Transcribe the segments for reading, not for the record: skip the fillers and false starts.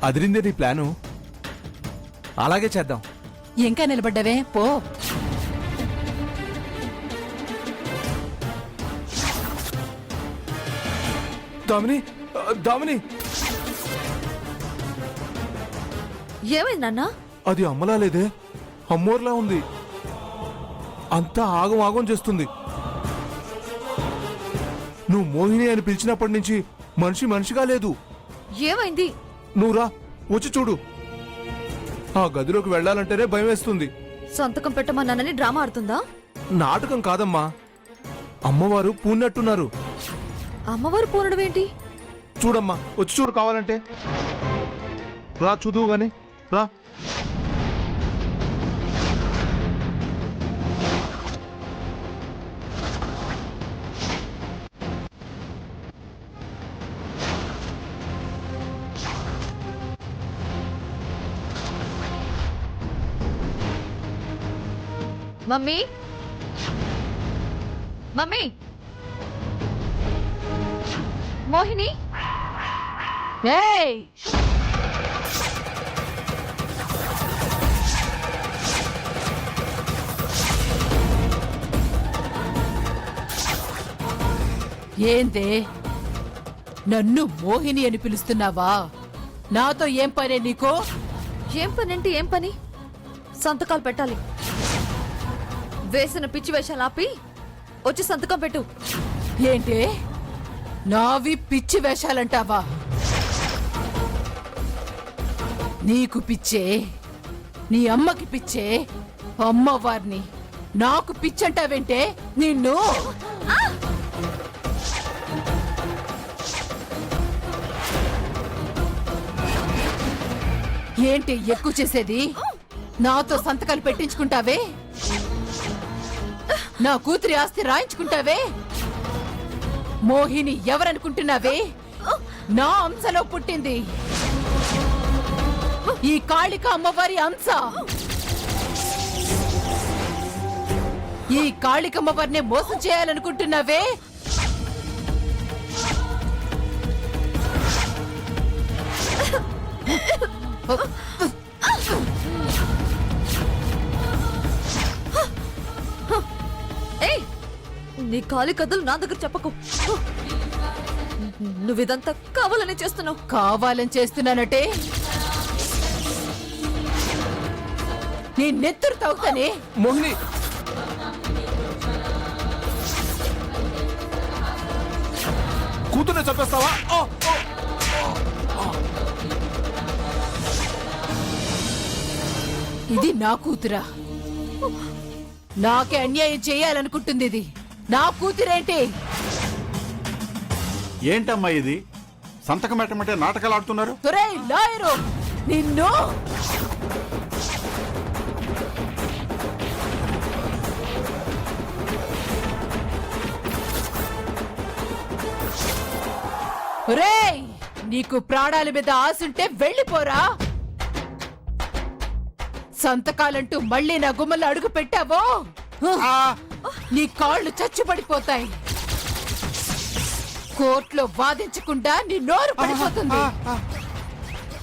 అదిరిందే నీ ప్లాను. అలాగే చేద్దాం. ఇంకా నిలబడ్డావే పో. దామిని, దామిని, ఏమైందన్నా? అది అమ్మలా లేదే, అమ్మోర్లా ఉంది. అంతా ఆగం ఆగం చేస్తుంది. నువ్వు మోహిని అని పిలిచినప్పటి నుంచి మనిషి మనిషిగా లేదు. ఏమైంది? నువ్వు రా, వచ్చి చూడు. ఆ గదిలోకి వెళ్ళాలంటేనే భయం వేస్తుంది. సంతకం పెట్టమన్నానని డ్రామా ఆడుతుందా? నాటకం కాదమ్మా, అమ్మవారు పూన్నట్టున్నారు. అమ్మవారు పూనడం ఏంటి? చూడమ్మా, వచ్చి చూడు కావాలంటే. రా చూదువు గాని, రా. మమ్మీ, మమ్మీ, మోహిని, ఏయ్ ఏందే నన్ను మోహిని అని పిలుస్తున్నావా? నాతో ఏం పనే నీకు? ఏం పని అంటే ఏం పని? సంతకాలు పెట్టాలి. వేసిన పిచ్చి వేషాలు ఆపి వచ్చి సంతకం పెట్టు. ఏంటి నావి పిచ్చి వేషాలంటావా? నీకు పిచ్చే, నీ అమ్మకి పిచ్చే, అమ్మవారిని నాకు పిచ్చంటావేంటే నిన్ను. ఏంటి ఎక్కువ చేసేది? నాతో సంతకాలు పెట్టించుకుంటావే, నా కూతురి ఆస్తి రాయించుకుంటావే. మోహిని ఎవరనుకుంటున్నావే? నా అంశలో పుట్టింది, ఈ కాళిక అమ్మవారి అంశ. ఈ కాళిక అమ్మవారిని మోసం చేయాలనుకుంటున్నావే? ఏయ్, నీ కాలి కథలు నా దగ్గర చెప్పకు. నువ్విదంతా కావాలని చేస్తున్నావు. కావాలని చేస్తున్నానటే నీ నెత్తురు తాగుతానే. మోహిని, కూతుర్ని చంపేస్తావా? ఇది నా కూతురా? నాకే అన్యాయం చేయాలనుకుంటుంది ఇది. నా కూతురేంటి? ఏంటమ్మా ఇది? సంతకం పెట్టమంటే నాటకాలు ఆడుతున్నారు. ఒరేయ్ లాయరు, నిన్ను ఒరేయ్, నీకు ప్రాణాల మీద ఆశుంటే వెళ్ళిపోరా. సంతకాలంటూ మళ్ళీ నా గుమ్మలో అడుగు పెట్టావో నీ కాళ్ళు చచ్చుపడిపోతాయి. కోర్టులో వాదించకుండా నీ నోరు పడిపోతుంది.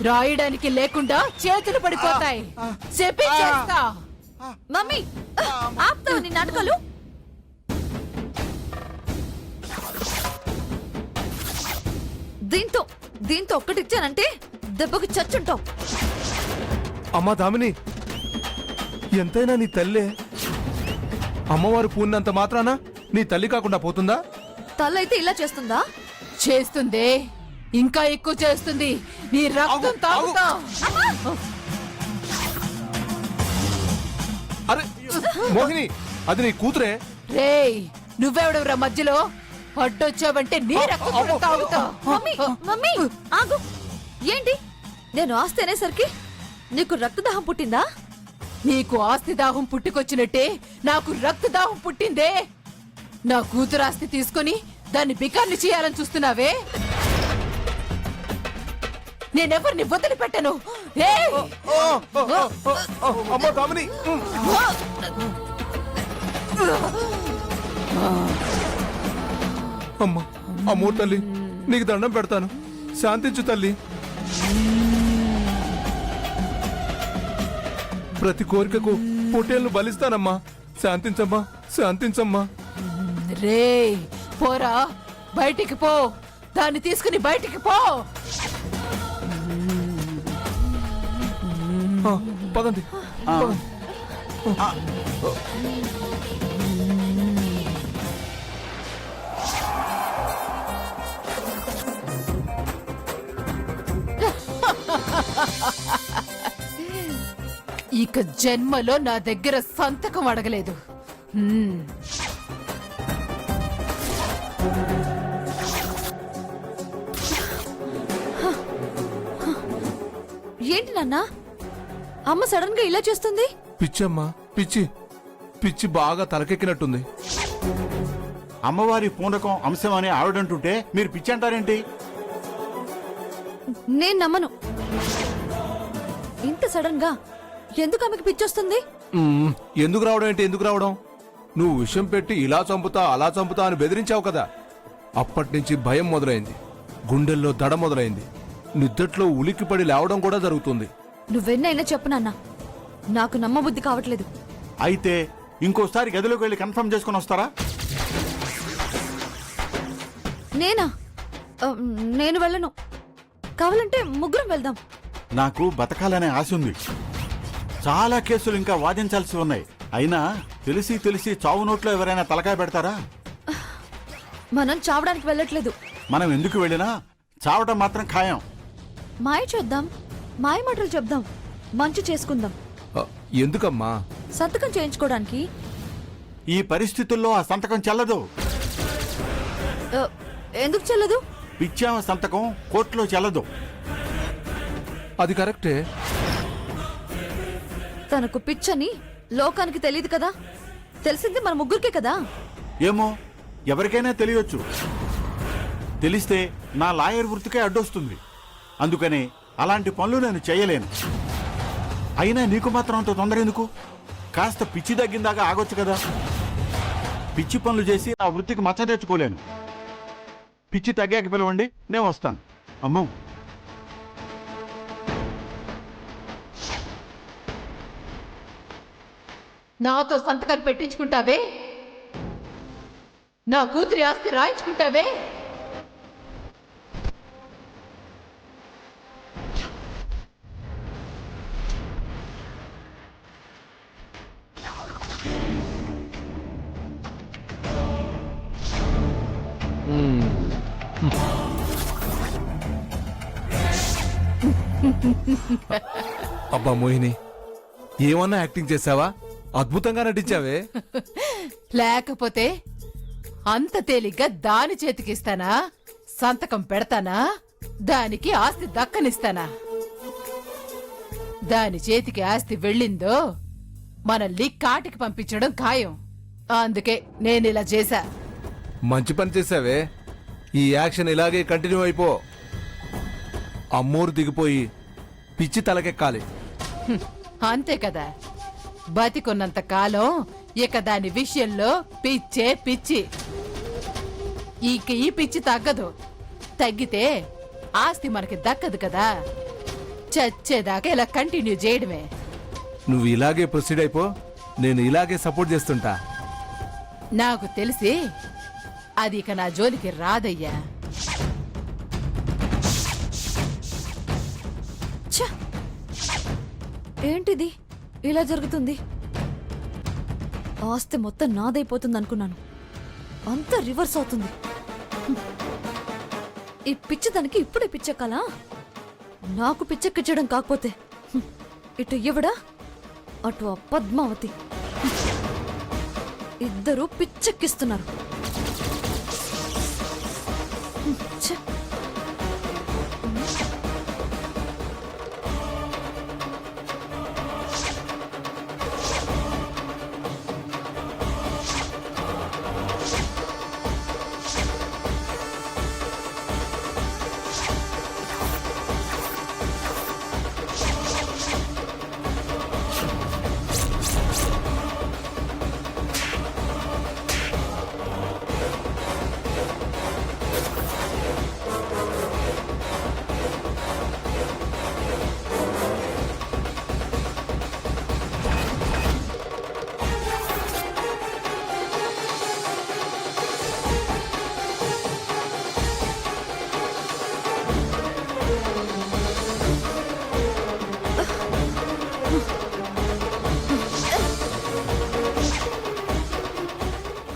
రాయడానికి లేకుండా చేతులు పడిపోతాయి. చెప్పి చేస్తా. మమ్మీ, ఆపుతావు నీ నాటకాలు? దీంతో దీంతో ఒక్కటిచ్చానంటే దెబ్బకు చచ్చుంటావు. అమ్మా దామిని, ఎంతైనా నీ తల్లే. అమ్మవారు పూన్నంత మాత్రాన నీ తల్లి కాకుండా పోతుందా? తల్లైతే ఇలా చేస్తుందా? చేస్తుందే, ఇంకా ఎక్కువ చేస్తుంది. నీ రక్తం తాగుతా. అరే మోహిని, అది నీ కూతురే. రేయ్, నువ్వెవడవరా మధ్యలో? అడ్డొచ్చావంటే నీ రక్తం కూడా తాగుతా. మమ్మీ, మమ్మీ ఆగు. ఏంటి, నేను ఆస్తి అనేసరికి నీకు రక్తదాహం పుట్టిందా? నీకు ఆస్తి దాహం పుట్టుకొచ్చినట్టే నాకు రక్తదాహం పుట్టిందే. నా కూతురు ఆస్తి తీసుకుని దాన్ని బికార్ని చేయాలని చూస్తున్నావే? నేనెవరిని వదిలిపెట్టను. అమ్మా దామిని, అమ్మా, అమ్మో తల్లి, నీకు దండం పెడతాను, శాంతించు తల్లి. ప్రతి కోరికకు పొట్టేళ్లు బలిస్తానమ్మా. శాంతించమ్మా, శాంతించమ్మా. రే పోరా, బయటికి పో. దాన్ని తీసుకుని బయటికి పో. పదండి, పదండి. ఇక జన్మలో నా దగ్గర సంతకం అడగలేదు. ఏంటి నాన్న, అమ్మ సడన్ గా ఇలా చేస్తుంది? పిచ్చమ్మా, పిచ్చి పిచ్చి బాగా తలకెక్కినట్టుంది. అమ్మవారి పూనకం అంశం అని ఆవిడంటుంటే మీరు పిచ్చి అంటారేంటి? నేను నమ్మను. ఇంత సడన్ గా ఎందుకు ఆమెకి పిచ్చొస్తుంది? ఎందుకు రావడం ఏంటి? ఎందుకు రావడం? నువ్వు విషం పెట్టి ఇలా చంపుతా అలా చంపుతా అని బెదిరించావు కదా. అప్పటినుంచి భయం మొదలైంది, గుండెల్లో దడ మొదలైంది, నిద్దట్లో ఉలిక్కిపడి లేవడం కూడా జరుగుతుంది. నువ్వెన్నైనా చెప్పు నాన్న, నాకు నమ్మబుద్ధి కావట్లేదు. అయితే ఇంకోసారి గదిలోకి వెళ్ళి కన్ఫర్మ్ చేసుకుని వస్తారా? నేనా? నేను వెళ్ళను. కావాలంటే ముగ్గురం వెళ్దాం. నాకు బతకాలనే ఆశ ఉంది. చాలా కేసులు ఇంకా వాదించాల్సి ఉన్నాయి. అయినా తెలిసి తెలిసి చావు నోట్లో ఎవరైనా తలకాయ పెడతారా? మనం చావడానికి వెళ్ళట్లేదు. మనం ఎందుకు వెళ్ళినా చావటం మాత్రం ఖాయం. మాయ చేద్దాం, మాయ మాటలు చెప్దాం, మంచి చేసుకుందాం. ఎందుకమ్మా? సంతకం చేయించుకోవడానికి. ఈ పరిస్థితుల్లో ఆ సంతకం చెల్లదు. ఎందుకు చెల్లదు? పిచ్చామ సంతకం కోర్టులో చెల్లదు. అది కరెక్టే. తనకు పిచ్చని లోకానికి తెలియదు కదా. తెలిసింది మన ముగ్గురికే కదా. ఏమో, ఎవరికైనా తెలియచ్చు. తెలిస్తే నా లాయర్ వృత్తికే అడ్డొస్తుంది. అందుకని అలాంటి పనులు నేను చేయలేను. అయినా నీకు మాత్రం అంత తొందర ఎందుకు? కాస్త పిచ్చి తగ్గిందాకా ఆగొచ్చు కదా. పిచ్చి పనులు చేసి నా వృత్తికి మచ్చ తెచ్చుకోలేను. పిచ్చి తగ్గాక పిలవండి, నేను వస్తాను. అమ్మో, నాతో సంతకం పెట్టించుకుంటావే? నా కూతురి ఆస్తి రాయించుకుంటావే? అబ్బా మోహిని, ఏమన్నా యాక్టింగ్ చేసావా? అద్భుతంగా నటించావే. లేకపోతే అంత తేలిగ్గా దాని చేతికిస్తానా? సంతకం పెడతానా? దానికి ఆస్తి దక్కనిస్తానా? దాని చేతికి ఆస్తి వెళ్ళిందో మనల్ని కాటికి పంపించడం ఖాయం. అందుకే నేనిలా చేశా. మంచి పని చేసావే. ఈ యాక్షన్ ఇలాగే కంటిన్యూ అయిపో. అమ్మోరు దిగిపోయి పిచ్చి తలకెక్కాలి. అంతే కదా. బతికున్నంత కాలం ఇక దాని విషయంలో పిచ్చే పిచ్చి. ఇక ఈ పిచ్చి తగ్గదు. తగ్గితే ఆస్తి మనకి దక్కదు కదా. చచ్చేదాకా ఇలా కంటిన్యూ చేయడమే. నువ్వు ఇలాగే ప్రొసీడ్ అయిపో, నేను ఇలాగే సపోర్ట్ చేస్తుంటా. నాకు తెలిసి అది ఇక నా జోలికి రాదయ్యా. ఛ! ఏంటిది ఇలా జరుగుతుంది? ఆస్తి మొత్తం నాదైపోతుంది అనుకున్నాను, అంతా రివర్స్ అవుతుంది. ఈ పిచ్చదానికి ఇప్పుడే పిచ్చెక్కాలా? నాకు పిచ్చెక్కించడం కాకపోతే ఇటు ఇవిడా, అటు ఆ పద్మావతి, ఇద్దరు పిచ్చెక్కిస్తున్నారు. ఛ!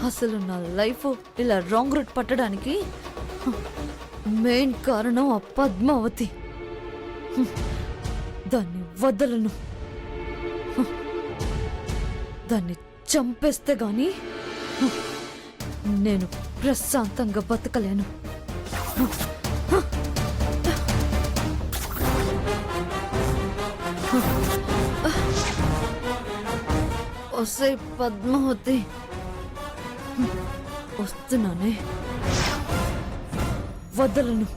అసలు నా లైఫ్ ఇలా రాంగ్ రూట్ పట్టడానికి మెయిన్ కారణం ఆ పద్మావతి. దాన్ని వదలను. దాన్ని చంపేస్తే గాని నేను ప్రశాంతంగా బతకలేను. ఒసే పద్మావతి, వస్తున్నానే, వదలను.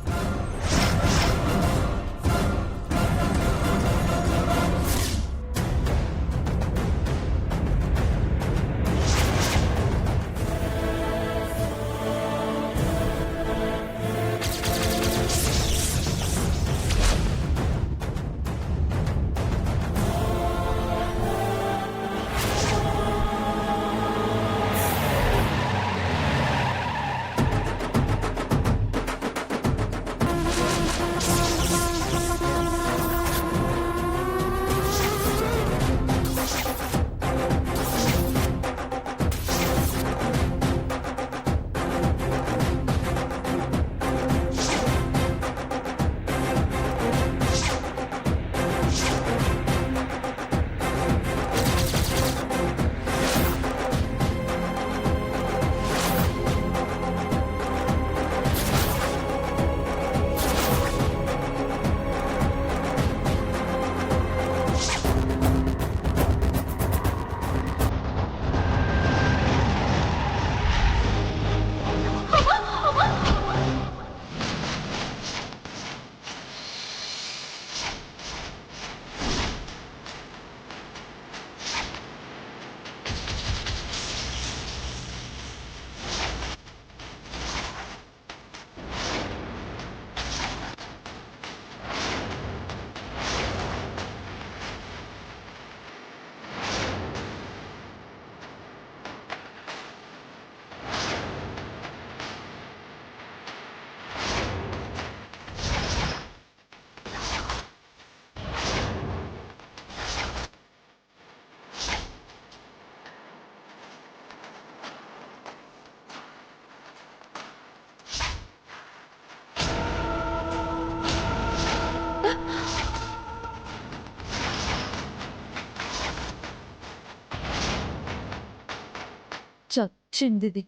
చచ్చింది.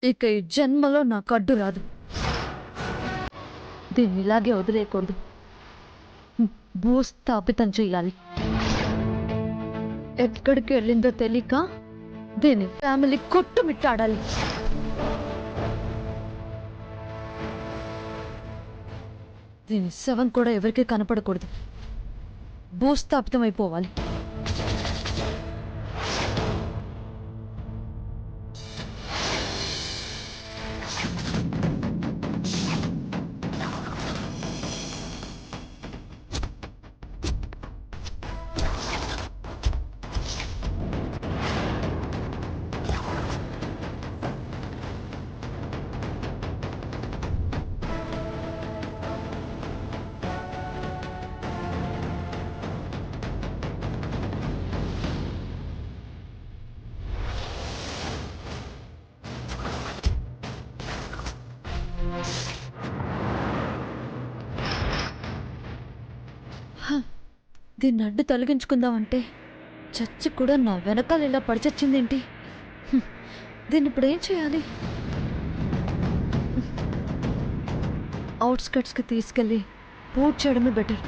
ఇక ఈ జన్మలో నాకు అడ్డు రాదు. దీన్ని ఇలాగే వదిలేయకూడదు. భూస్థాపితం చెయ్యాలి. ఎక్కడికి వెళ్ళిందో తెలియక దీని ఫ్యామిలీ కొట్టుమిట్టాడాలి. దీని శవం కూడా ఎవరికీ కనపడకూడదు. భూస్థాపితం అయిపోవాలి. దీన్ని అడ్డు తొలగించుకుందామంటే చచ్చి కూడా నా వెనకాల ఇలా పడిచచ్చిందేంటి? దీన్ని ఇప్పుడు ఏం చేయాలి? అవుట్స్కట్స్కి తీసుకెళ్ళి పూర్తి చేయడమే బెటర్.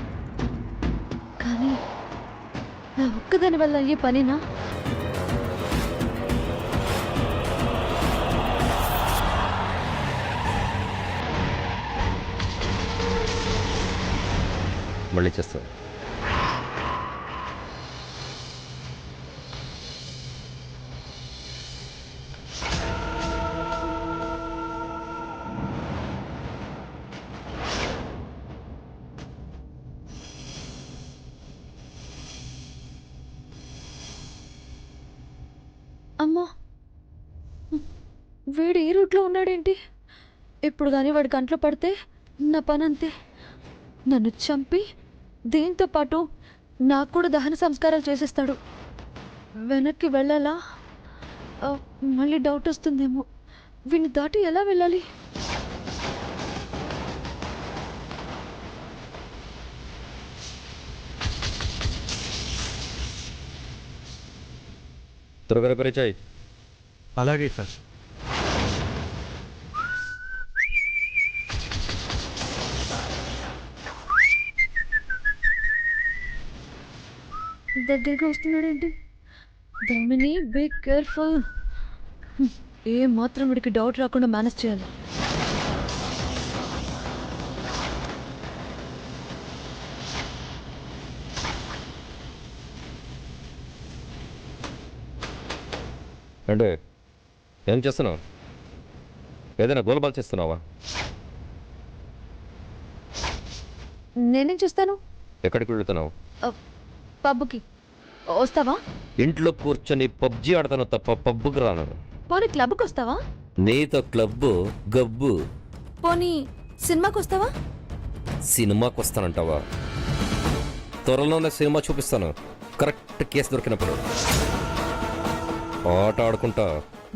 కానీ నా ఒక్కదాని వల్ల అయ్యే పనేనా? మళ్ళీ చేస్తాను. అమ్మో, వీడు ఈ రూట్లో ఉన్నాడేంటి? ఇప్పుడు కానీ వాడి కంట్లో పడితే నా పని అంతే. నన్ను చంపి దీంతో పాటు నాకు కూడా దహన సంస్కారాలు చేసేస్తాడు. వెనక్కి వెళ్ళాలా మళ్ళీ డౌట్ వస్తుందేమో. వీడిని దాటి ఎలా వెళ్ళాలి? త్వరగా రిపేర్ చేయి. అలాగే సార్. దగ్గరికి వస్తున్నాడేంటి? దమిని బీ కేర్ఫుల్. ఏ మాత్రం వీడికి డౌట్ రాకుండా మేనేజ్ చేయాలి. అంటే ఏం చేస్తున్నావు? ఏదైనా గోల్బాల్ చేస్తున్నావా? నేనేం చేస్తాను? ఎక్కడికి వెళ్తున్నావు? పబ్కి వస్తావా? ఇంట్లో కూర్చొని పబ్జీ ఆడతాను తప్ప పబ్బుకి రాను. పోనీ క్లబ్కి వస్తావా? నీతో క్లబ్బు గబ్బు. పోనీ సినిమాకి వస్తావా? సినిమాకి వస్తానంటావా? త్వరలోనే సినిమా చూపిస్తాను, కరెక్ట్ కేసు దొరికినప్పుడు. ఆట ఆడుకుంటా.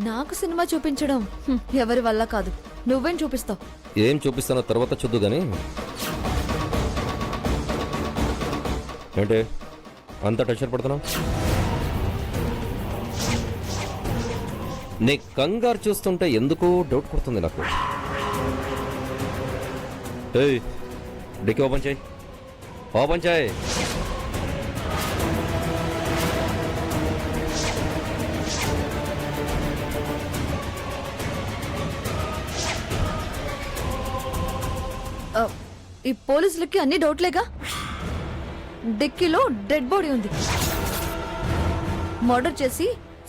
నాకు సినిమా చూపించడం ఎవరి వల్ల కాదు. నువ్వేం చూపిస్తావు? ఏం చూపిస్తానో తర్వాత చూద్దు గాని. ఏంటి అంత టెన్షన్ పడుతున్నావు? నీ కంగారు చూస్తుంటే ఎందుకో డౌట్ కొడుతుంది నాకు. ఏయ్, డిక్కీ ఓపెన్ చేయి, ఓపెన్ చేయి. ఈ పోలీసులకి అన్ని డౌట్లేగా. డిక్కీలో డెడ్ బాడీ ఉంది. మర్డర్ చేసి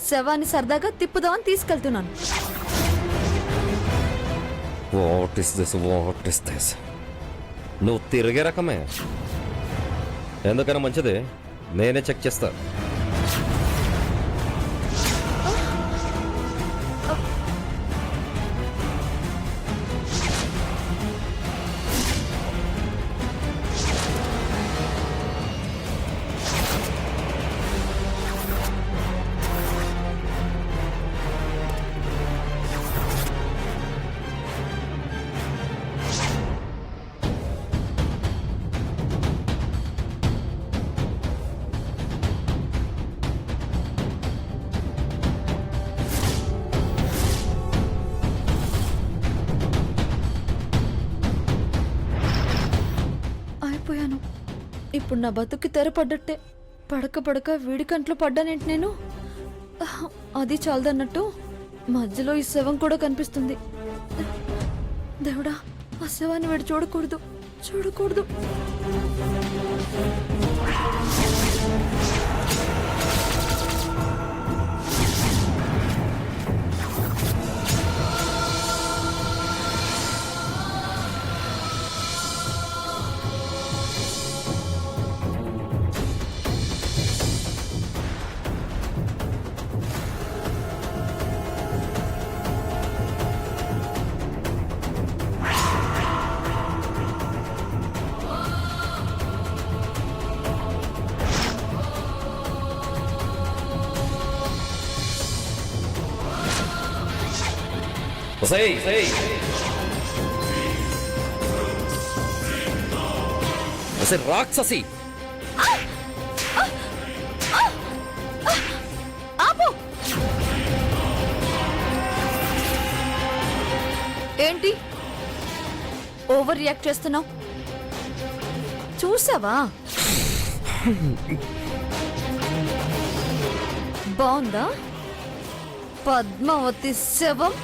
శవాన్ని సరదాగా తిప్పుదామని తీసుకెళ్తున్నాను. What is this, what is this? నువ్వు తిరిగే రకమే. ఎందుకైనా మంచిది, నేనే చెక్ చేస్తా. అయిపోయాను. ఇప్పుడు నా బతుక్కి తెరపడ్డట్టే. పడక పడక వీడి కంట్లో పడ్డానేంటి నేను? అది చాలదన్నట్టు మధ్యలో ఈ శవం కూడా కనిపిస్తుంది. దేవుడా, ఆ శవాన్ని వీడు చూడకూడదు, చూడకూడదు. రాక్షసి, ఆపు! ఏంటి ఓవర్ రియాక్ట్ చేస్తున్నావు? చూసావా? బాగుందా పద్మావతి శవం?